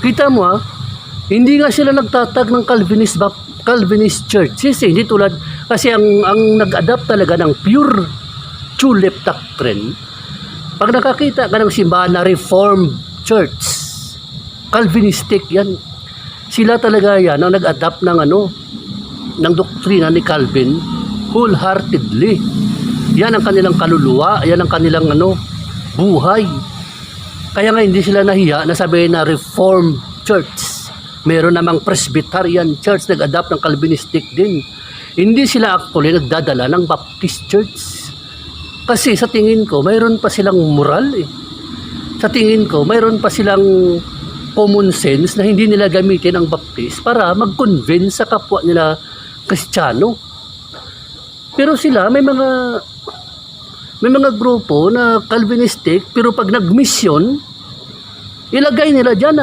Kita mo hindi nga sila nagtatag ng Calvinist churches, hindi tulad, kasi ang nag-adapt talaga ng pure tulip doctrine, pag nakakita ka ng simbahan na Reformed Church, Calvinistic yan, sila talaga yan ang nag-adapt ng ng doktrina ni Calvin wholeheartedly. Yan ang kanilang kaluluwa, yan ang kanilang buhay. Kaya nga hindi sila nahiya na sabihin na Reformed Church. Meron namang Presbyterian Church nag-adapt ng Calvinistic din. Hindi sila actually nagdadala ng Baptist Church. Kasi sa tingin ko, mayroon pa silang moral eh. Sa tingin ko, mayroon pa silang common sense na hindi nila gamitin ang Baptist para mag-convince sa kapwa nila Kristiyano. Pero sila, may mga grupo na Calvinistic, pero pag nag-mission, ilagay nila dyan